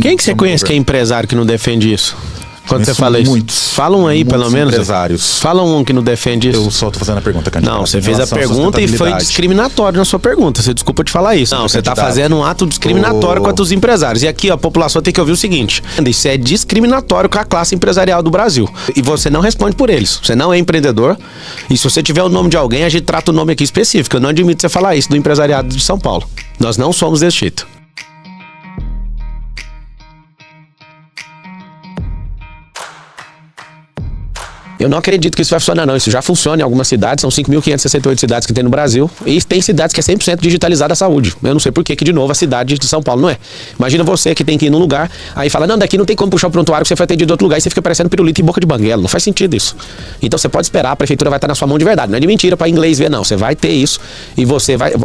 Quem que você conhece que é empresário que não defende isso? Quando você fala isso? Muitos. Fala um aí, pelo menos. Empresários. Fala um que não defende isso. Eu só tô fazendo a pergunta, candidato. Não, você fez a pergunta e foi discriminatório na sua pergunta. Você desculpa te falar isso. Não, você tá fazendo um ato discriminatório contra os empresários. E aqui, ó, a população tem que ouvir o seguinte: isso é discriminatório com a classe empresarial do Brasil. E você não responde por eles. Você não é empreendedor. E se você tiver o nome de alguém, a gente trata o nome aqui específico. Eu não admito você falar isso do empresariado de São Paulo. Nós não somos desse jeito. Eu não acredito que isso vai funcionar, não. Isso já funciona em algumas cidades, são 5.568 cidades que tem no Brasil, e tem cidades que é 100% digitalizada a saúde. Eu não sei por que, de novo, a cidade de São Paulo não é. Imagina você que tem que ir num lugar, aí fala, não, daqui não tem como puxar o prontuário que você foi atendido em outro lugar, e você fica parecendo pirulito em boca de banguela. Não faz sentido isso. Então você pode esperar, a prefeitura vai estar na sua mão de verdade. Não é de mentira para inglês ver, não. Você vai ter isso, e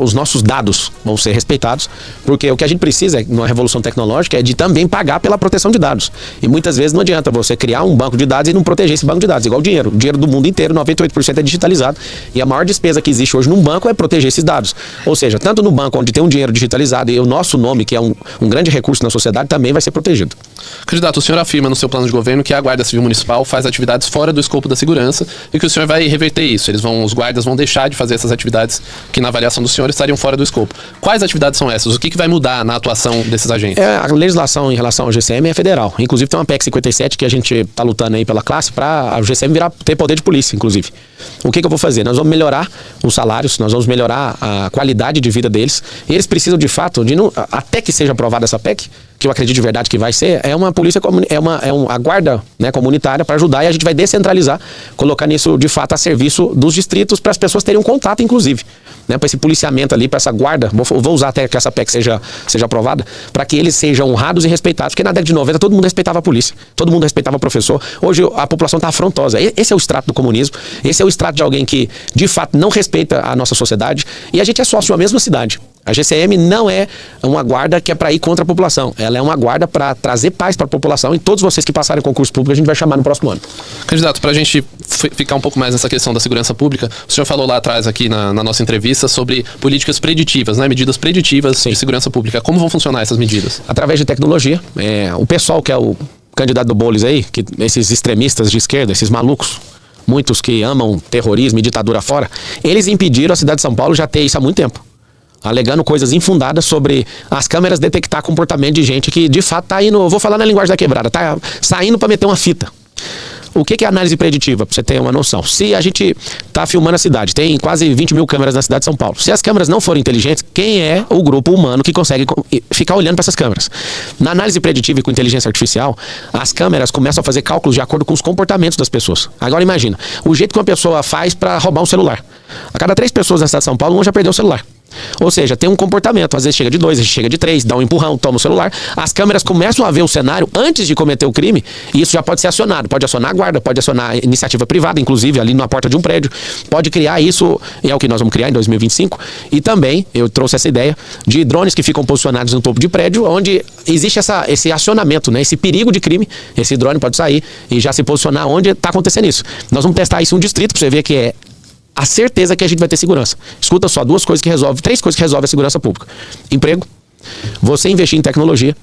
os nossos dados vão ser respeitados, porque o que a gente precisa, numa revolução tecnológica, é de também pagar pela proteção de dados. E muitas vezes não adianta você criar um banco de dados e não proteger esse banco de dados, igual o dinheiro. O dinheiro do mundo inteiro, 98% é digitalizado. E a maior despesa que existe hoje num banco é proteger esses dados. Ou seja, tanto no banco onde tem um dinheiro digitalizado e o nosso nome, que é um grande recurso na sociedade, também vai ser protegido. Candidato, o senhor afirma no seu plano de governo que a Guarda Civil Municipal faz atividades fora do escopo da segurança e que o senhor vai reverter isso. Os guardas vão deixar de fazer essas atividades que, na avaliação do senhor, estariam fora do escopo. Quais atividades são essas? O que vai mudar na atuação desses agentes? A legislação em relação ao GCM é federal. Inclusive tem uma PEC 57 que a gente está lutando aí pela classe para a GCM ter poder de polícia, inclusive. O que eu vou fazer? Nós vamos melhorar os salários, nós vamos melhorar a qualidade de vida deles. E eles precisam, de fato, até que seja aprovada essa PEC, que eu acredito de verdade que vai ser, é uma polícia, a guarda, né, comunitária para ajudar, e a gente vai descentralizar, colocando isso de fato a serviço dos distritos para as pessoas terem um contato, inclusive, né, para esse policiamento ali, para essa guarda. Vou usar até que essa PEC seja aprovada, para que eles sejam honrados e respeitados, porque na década de 90 todo mundo respeitava a polícia, todo mundo respeitava o professor. Hoje a população está afrontosa. Esse é o extrato do comunismo, esse é o extrato de alguém que de fato não respeita a nossa sociedade, e a gente é sócio de uma mesma cidade. A GCM não é uma guarda que é para ir contra a população. Ela é uma guarda para trazer paz para a população, e todos vocês que passarem em concurso público a gente vai chamar no próximo ano. Candidato, para a gente ficar um pouco mais nessa questão da segurança pública, o senhor falou lá atrás aqui na nossa entrevista sobre políticas preditivas, né? Medidas preditivas Sim. de segurança pública. Como vão funcionar essas medidas? Através de tecnologia. O pessoal que é o candidato do Boulos aí, esses extremistas de esquerda, esses malucos, muitos que amam terrorismo e ditadura fora, eles impediram a cidade de São Paulo já ter isso há muito tempo, alegando coisas infundadas sobre as câmeras detectar comportamento de gente que de fato tá indo, vou falar na linguagem da quebrada, tá saindo para meter uma fita. O que é análise preditiva, para você ter uma noção? Se a gente está filmando a cidade, tem quase 20 mil câmeras na cidade de São Paulo. Se as câmeras não forem inteligentes, quem é o grupo humano que consegue ficar olhando para essas câmeras? Na análise preditiva e com inteligência artificial, as câmeras começam a fazer cálculos de acordo com os comportamentos das pessoas. Agora imagina, o jeito que uma pessoa faz para roubar um celular. A cada 3 pessoas na cidade de São Paulo, uma já perdeu o celular. Ou seja, tem um comportamento, às vezes chega de 2, às vezes chega de 3, dá um empurrão, toma o celular. As câmeras começam a ver o cenário antes de cometer o crime, e isso já pode ser acionado. Pode acionar a guarda, pode acionar a iniciativa privada, inclusive ali na porta de um prédio. Pode criar isso, e é o que nós vamos criar em 2025. E também, eu trouxe essa ideia de drones que ficam posicionados no topo de prédio, onde existe esse acionamento, né, esse perigo de crime. Esse drone pode sair e já se posicionar onde está acontecendo isso. Nós vamos testar isso em um distrito, para você ver que é a certeza que a gente vai ter segurança. Escuta só, 3 coisas que resolvem a segurança pública: emprego, você investir em tecnologia,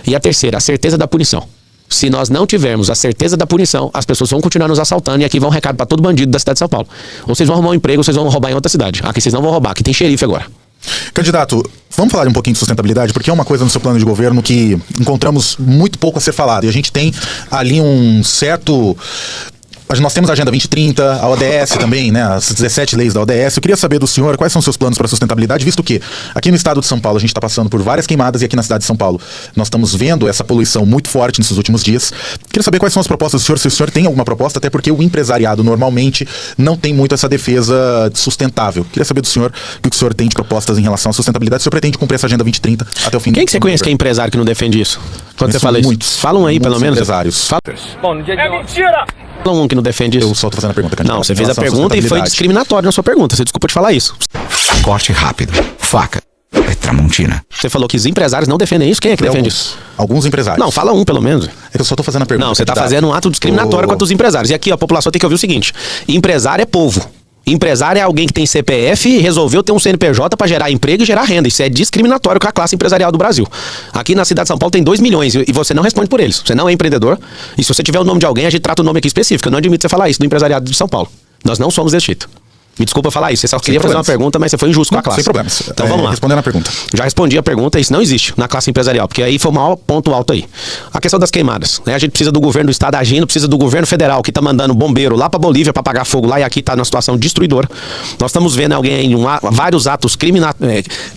e a terceira, a certeza da punição. Se nós não tivermos a certeza da punição, as pessoas vão continuar nos assaltando, e aqui vai um recado para todo bandido da cidade de São Paulo: ou vocês vão arrumar um emprego, ou vocês vão roubar em outra cidade. Aqui vocês não vão roubar, aqui tem xerife agora. Candidato, vamos falar um pouquinho de sustentabilidade, porque é uma coisa no seu plano de governo que encontramos muito pouco a ser falado, e a gente tem ali um certo... Nós temos a Agenda 2030, a ODS também, né, as 17 leis da ODS. Eu queria saber do senhor quais são os seus planos para a sustentabilidade, visto que aqui no estado de São Paulo a gente está passando por várias queimadas, e aqui na cidade de São Paulo nós estamos vendo essa poluição muito forte nesses últimos dias. Queria saber quais são as propostas do senhor, se o senhor tem alguma proposta, até porque o empresariado normalmente não tem muito essa defesa sustentável. Queria saber do senhor o que o senhor tem de propostas em relação à sustentabilidade. O senhor pretende cumprir essa Agenda 2030 até o fim do ano? Quem que você conhece que é empresário que não defende isso? Quando você fala muitos, isso? Fala um aí, pelo menos. Empresários. Bom, no dia de mentira! Fala um que não defende isso. Eu só tô fazendo a pergunta, candidato. Não, você fez a pergunta e foi discriminatório na sua pergunta. Você desculpa te falar isso. Corte rápido. Faca. É Tramontina. Você falou que os empresários não defendem isso. Quem é que defende isso? Alguns empresários. Não, fala um pelo menos. É que eu só tô fazendo a pergunta. Não, você tá fazendo um ato discriminatório contra os empresários. E aqui ó, a população tem que ouvir o seguinte: empresário é povo. Empresário é alguém que tem CPF e resolveu ter um CNPJ para gerar emprego e gerar renda. Isso é discriminatório com a classe empresarial do Brasil. Aqui na cidade de São Paulo tem 2 milhões e você não responde por eles. Você não é empreendedor. E se você tiver o nome de alguém, a gente trata o nome aqui específico. Eu não admito você falar isso do empresariado de São Paulo. Nós não somos desse jeito. Me desculpa falar isso, você só queria fazer uma pergunta, mas você foi injusto com a classe. Sem problemas. Então vamos lá. Respondendo a pergunta. Já respondi a pergunta, isso não existe na classe empresarial, porque aí foi o maior ponto alto aí. A questão das queimadas, né? A gente precisa do governo do estado agindo, precisa do governo federal que tá mandando bombeiro lá pra Bolívia pra apagar fogo lá e aqui tá numa situação destruidora. Nós estamos vendo alguém em vários atos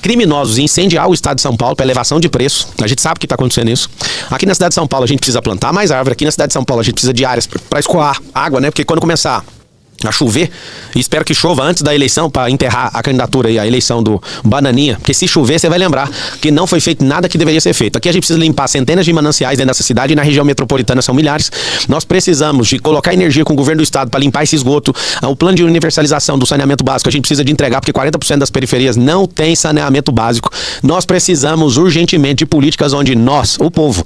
criminosos incendiar o estado de São Paulo pra elevação de preço. A gente sabe que tá acontecendo isso. Aqui na cidade de São Paulo a gente precisa plantar mais árvore, aqui na cidade de São Paulo a gente precisa de áreas pra escoar água, né? Porque quando começar a chover, e espero que chova antes da eleição para enterrar a candidatura e a eleição do Bananinha, porque se chover você vai lembrar que não foi feito nada que deveria ser feito. Aqui a gente precisa limpar centenas de mananciais dentro dessa cidade e na região metropolitana são milhares. Nós precisamos de colocar energia com o governo do estado para limpar esse esgoto. O plano de universalização do saneamento básico a gente precisa de entregar porque 40% das periferias não tem saneamento básico. Nós precisamos urgentemente de políticas onde nós, o povo,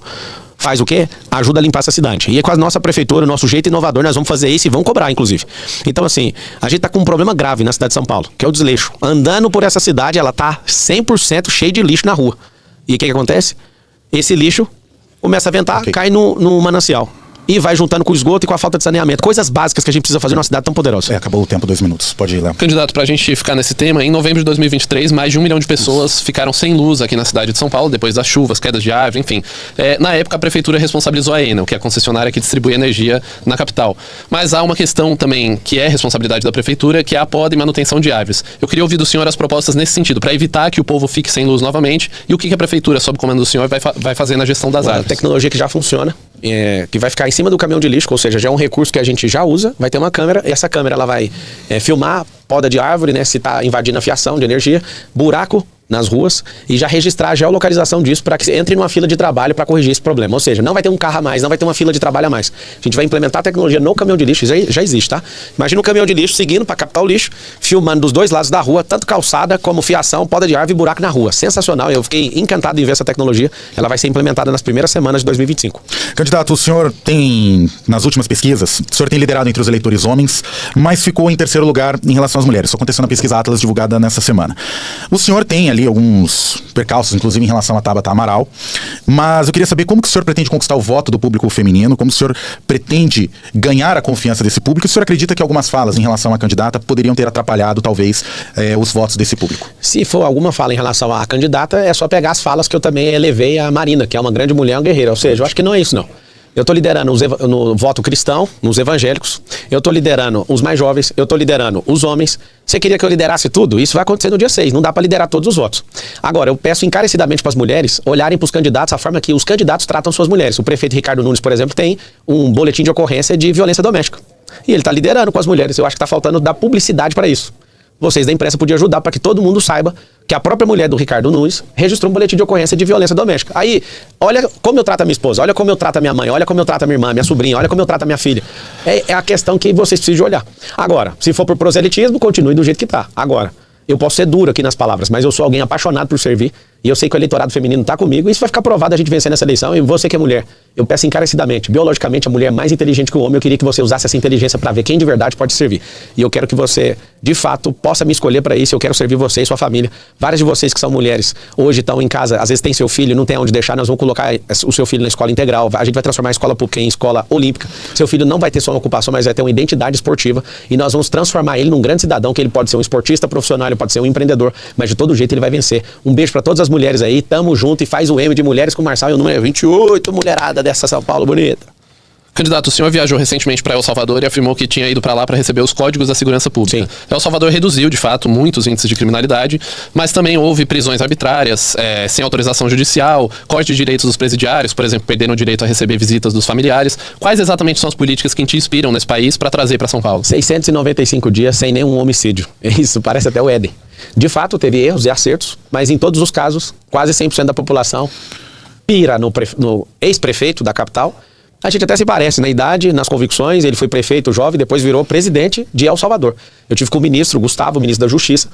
faz o quê? Ajuda a limpar essa cidade. E com a nossa prefeitura, o nosso jeito inovador, nós vamos fazer isso e vamos cobrar, inclusive. Então, assim, a gente tá com um problema grave na cidade de São Paulo, que é o desleixo. Andando por essa cidade, ela tá 100% cheia de lixo na rua. E o que acontece? Esse lixo começa a ventar, cai no manancial. E vai juntando com o esgoto e com a falta de saneamento. Coisas básicas que a gente precisa fazer numa cidade tão poderosa. Acabou o tempo, 2 minutos. Pode ir lá. Candidato, pra gente ficar nesse tema, em novembro de 2023, mais de 1 milhão de pessoas ficaram sem luz aqui na cidade de São Paulo, depois das chuvas, quedas de árvore, enfim. Na época, a prefeitura responsabilizou a Enel, que é a concessionária que distribui energia na capital. Mas há uma questão também que é responsabilidade da prefeitura, que é a poda e manutenção de árvores. Eu queria ouvir do senhor as propostas nesse sentido, para evitar que o povo fique sem luz novamente, e o que a prefeitura, sob comando do senhor, vai fazer na gestão das árvores. A tecnologia que já funciona, que vai ficar em cima do caminhão de lixo, ou seja, já é um recurso que a gente já usa, vai ter uma câmera, e essa câmera ela vai filmar poda de árvore, né, se está invadindo a fiação de energia, buraco nas ruas, e já registrar a geolocalização disso para que entre numa fila de trabalho para corrigir esse problema. Ou seja, não vai ter um carro a mais, não vai ter uma fila de trabalho a mais. A gente vai implementar a tecnologia no caminhão de lixo, já existe, tá? Imagina um caminhão de lixo seguindo para captar o lixo, filmando dos dois lados da rua, tanto calçada como fiação, poda de árvore e buraco na rua. Sensacional, eu fiquei encantado em ver essa tecnologia. Ela vai ser implementada nas primeiras semanas de 2025. Candidato, o senhor tem, nas últimas pesquisas, o senhor tem liderado entre os eleitores homens, mas ficou em terceiro lugar em relação às mulheres. Isso aconteceu na pesquisa Atlas divulgada nessa semana. O senhor tem ali alguns percalços, inclusive em relação a Tabata Amaral, mas eu queria saber como que o senhor pretende conquistar o voto do público feminino, como o senhor pretende ganhar a confiança desse público, e o senhor acredita que algumas falas em relação à candidata poderiam ter atrapalhado, talvez, os votos desse público? Se for alguma fala em relação à candidata, é só pegar as falas que eu também elevei a Marina, que é uma grande mulher, uma guerreira, ou seja, eu acho que não é isso não. Eu estou liderando no voto cristão, nos evangélicos, eu estou liderando os mais jovens, eu estou liderando os homens. Você queria que eu liderasse tudo? Isso vai acontecer no dia 6, não dá para liderar todos os votos. Agora, eu peço encarecidamente para as mulheres olharem para os candidatos a forma que os candidatos tratam suas mulheres. O prefeito Ricardo Nunes, por exemplo, tem um boletim de ocorrência de violência doméstica. E ele está liderando com as mulheres. Eu acho que está faltando dar publicidade para isso. Vocês da imprensa podiam ajudar para que todo mundo saiba que a própria mulher do Ricardo Nunes registrou um boletim de ocorrência de violência doméstica. Aí, olha como eu trato a minha esposa, olha como eu trato a minha mãe, olha como eu trato a minha irmã, minha sobrinha, olha como eu trato a minha filha. É a questão que vocês precisam de olhar. Agora, se for por proselitismo, continue do jeito que tá. Agora, eu posso ser duro aqui nas palavras, mas eu sou alguém apaixonado por servir e eu sei que o eleitorado feminino tá comigo e isso vai ficar provado a gente vencer nessa eleição. E você que é mulher, eu peço encarecidamente, biologicamente a mulher é mais inteligente que o homem, eu queria que você usasse essa inteligência para ver quem de verdade pode servir. E eu quero que você, de fato, possa me escolher para isso, eu quero servir você e sua família. Várias de vocês que são mulheres, hoje estão em casa, às vezes tem seu filho, não tem onde deixar, nós vamos colocar o seu filho na escola integral, a gente vai transformar a escola pública em escola olímpica. Seu filho não vai ter só uma ocupação, mas vai ter uma identidade esportiva e nós vamos transformar ele num grande cidadão, que ele pode ser um esportista profissional, ele pode ser um empreendedor, mas de todo jeito ele vai vencer. Um beijo para todas as mulheres aí, tamo junto e faz o M de Mulheres com o Marçal e o número é 28, mulherada dessa São Paulo bonita. Candidato, o senhor viajou recentemente para El Salvador e afirmou que tinha ido para lá para receber os códigos da segurança pública. Sim. El Salvador reduziu, de fato, muitos índices de criminalidade, mas também houve prisões arbitrárias, sem autorização judicial, corte de direitos dos presidiários, por exemplo, perderam o direito a receber visitas dos familiares. Quais exatamente são as políticas que te inspiram nesse país para trazer para São Paulo? 695 dias sem nenhum homicídio. Isso, parece até o Éden. De fato, teve erros e acertos, mas em todos os casos, quase 100% da população pira no ex-prefeito da capital. A gente até se parece na idade, nas convicções. Ele foi prefeito jovem, depois virou presidente de El Salvador. Eu tive com o ministro Gustavo, ministro da Justiça,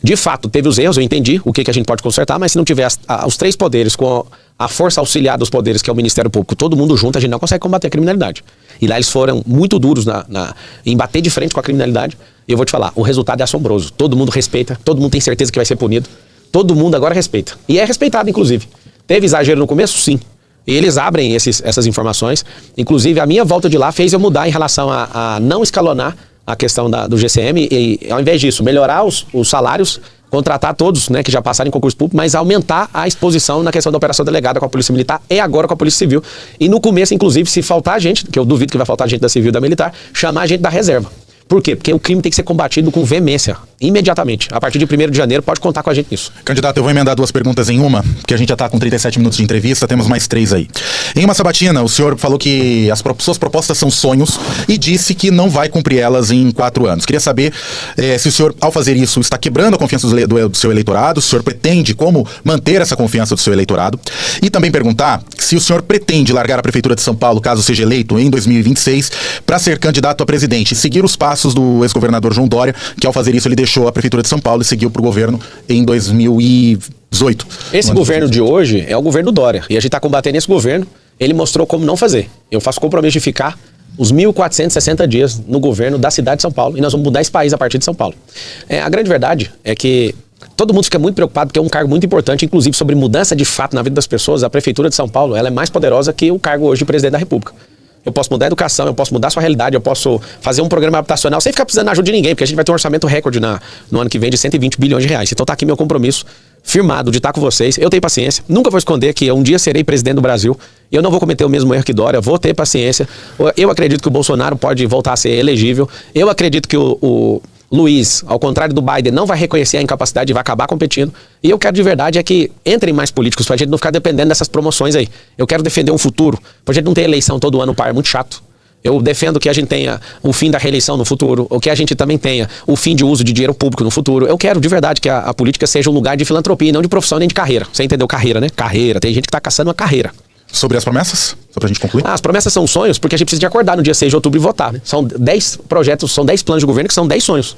De fato, teve os erros, eu entendi o que a gente pode consertar, mas se não tiver os três poderes com a força auxiliar dos poderes, que é o Ministério Público, todo mundo junto, a gente não consegue combater a criminalidade. E lá eles foram muito duros em bater de frente com a criminalidade. E eu vou te falar, o resultado é assombroso. Todo mundo respeita, todo mundo tem certeza que vai ser punido. Todo mundo agora respeita. E é respeitado, inclusive. Teve exagero no começo? Sim. E eles abrem essas informações. Inclusive, a minha volta de lá fez eu mudar em relação a não escalonar a questão do GCM e, ao invés disso, melhorar os salários, contratar todos, né, que já passaram em concurso público, mas aumentar a exposição na questão da operação delegada com a Polícia Militar e agora com a Polícia Civil. E no começo, inclusive, se faltar gente, que eu duvido que vai faltar gente da Civil e da Militar, chamar a gente da reserva. Por quê? Porque o crime tem que ser combatido com veemência, imediatamente. A partir de 1º de janeiro, pode contar com a gente nisso. Candidato, eu vou emendar 2 perguntas em uma, porque a gente já está com 37 minutos de entrevista, temos mais 3 aí. Em uma sabatina, o senhor falou que as suas propostas são sonhos e disse que não vai cumprir elas em 4 anos. Queria saber se o senhor, ao fazer isso, está quebrando a confiança do seu eleitorado, se o senhor pretende como manter essa confiança do seu eleitorado, e também perguntar se o senhor pretende largar a Prefeitura de São Paulo, caso seja eleito em 2026, para ser candidato a presidente e seguir os passos do ex-governador João Dória, que ao fazer isso ele deixou a Prefeitura de São Paulo e seguiu para o governo em 2018. Esse governo de hoje é o governo Dória, e a gente está combatendo esse governo. Ele mostrou como não fazer. Eu faço compromisso de ficar os 1.460 dias no governo da cidade de São Paulo, e nós vamos mudar esse país a partir de São Paulo. A grande verdade é que todo mundo fica muito preocupado, porque é um cargo muito importante, inclusive sobre mudança de fato na vida das pessoas. A Prefeitura de São Paulo, ela é mais poderosa que o cargo hoje de presidente da República. Eu posso mudar a educação, eu posso mudar a sua realidade, eu posso fazer um programa habitacional sem ficar precisando da ajuda de ninguém, porque a gente vai ter um orçamento recorde no ano que vem de 120 bilhões de reais. Então tá aqui meu compromisso firmado de estar com vocês. Eu tenho paciência, nunca vou esconder que um dia serei presidente do Brasil. Eu não vou cometer o mesmo erro que Dória, vou ter paciência. Eu acredito que o Bolsonaro pode voltar a ser elegível. Eu acredito que o Luiz, ao contrário do Biden, não vai reconhecer a incapacidade e vai acabar competindo. E eu quero de verdade é que entrem mais políticos pra gente não ficar dependendo dessas promoções aí. Eu quero defender um futuro, pra gente não ter eleição todo ano, par, é muito chato. Eu defendo que a gente tenha o fim da reeleição no futuro, ou que a gente também tenha o fim de uso de dinheiro público no futuro. Eu quero de verdade que a política seja um lugar de filantropia, não de profissão nem de carreira. Você entendeu? Carreira, né? Carreira. Tem gente que tá caçando uma carreira. Sobre as promessas? Só pra gente concluir? As promessas são sonhos porque a gente precisa de acordar no dia 6 de outubro e votar, né? São 10 projetos, são 10 planos de governo que são 10 sonhos.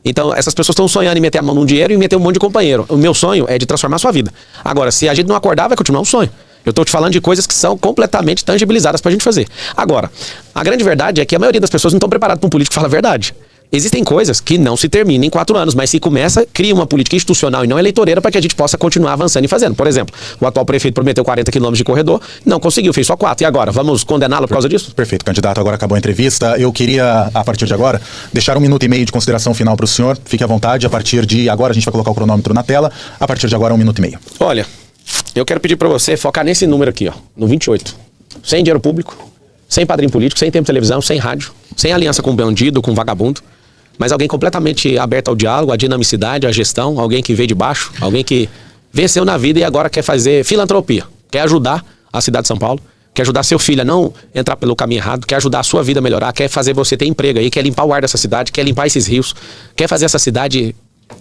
Então, essas pessoas estão sonhando em meter a mão num dinheiro e meter um monte de companheiro. O meu sonho é de transformar a sua vida. Agora, se a gente não acordar, vai continuar um sonho. Eu tô te falando de coisas que são completamente tangibilizadas pra gente fazer. Agora, a grande verdade é que a maioria das pessoas não estão preparadas pra um político que fala a verdade. Existem coisas que não se terminam em 4 anos, mas se começa, cria uma política institucional e não eleitoreira para que a gente possa continuar avançando e fazendo. Por exemplo, o atual prefeito prometeu 40 quilômetros de corredor, não conseguiu, fez só 4. E agora? Vamos condená-lo por causa disso? Perfeito, candidato. Agora acabou a entrevista. Eu queria, a partir de agora, deixar 1 minuto e meio de consideração final para o senhor. Fique à vontade. A partir de agora, a gente vai colocar o cronômetro na tela. A partir de agora, 1 minuto e meio. Olha, eu quero pedir para você focar nesse número aqui, ó, no 28. Sem dinheiro público, sem padrinho político, sem tempo de televisão, sem rádio, sem aliança com bandido, com vagabundo. Mas alguém completamente aberto ao diálogo, à dinamicidade, à gestão, alguém que veio de baixo, alguém que venceu na vida e agora quer fazer filantropia, quer ajudar a cidade de São Paulo, quer ajudar seu filho a não entrar pelo caminho errado, quer ajudar a sua vida a melhorar, quer fazer você ter emprego aí, quer limpar o ar dessa cidade, quer limpar esses rios, quer fazer essa cidade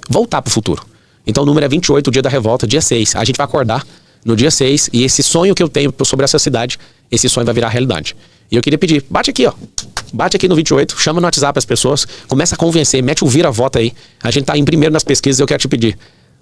voltar pro futuro. Então o número é 28, o dia da revolta, dia 6. A gente vai acordar no dia 6 e esse sonho que eu tenho sobre essa cidade, esse sonho vai virar realidade. E eu queria pedir, bate aqui, ó. Bate aqui no 28, chama no WhatsApp as pessoas, começa a convencer, mete o vira-vota aí. A gente tá em primeiro nas pesquisas, eu quero te pedir.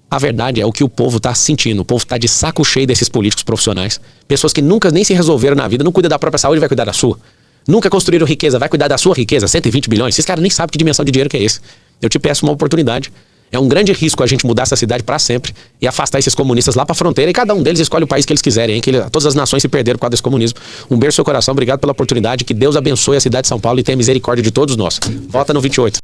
A verdade é o que o povo tá sentindo. O povo tá de saco cheio desses políticos profissionais. Pessoas que nunca nem se resolveram na vida, não cuidam da própria saúde, vai cuidar da sua. Nunca construíram riqueza, vai cuidar da sua riqueza, 120 bilhões. Esses caras nem sabem que dimensão de dinheiro que é esse. Eu te peço uma oportunidade. É um grande risco a gente mudar essa cidade para sempre e afastar esses comunistas lá para a fronteira, e cada um deles escolhe o país que eles quiserem, hein? Todas as nações se perderam por causa desse comunismo. Um beijo no seu coração, obrigado pela oportunidade, que Deus abençoe a cidade de São Paulo e tenha misericórdia de todos nós. Vota no 28.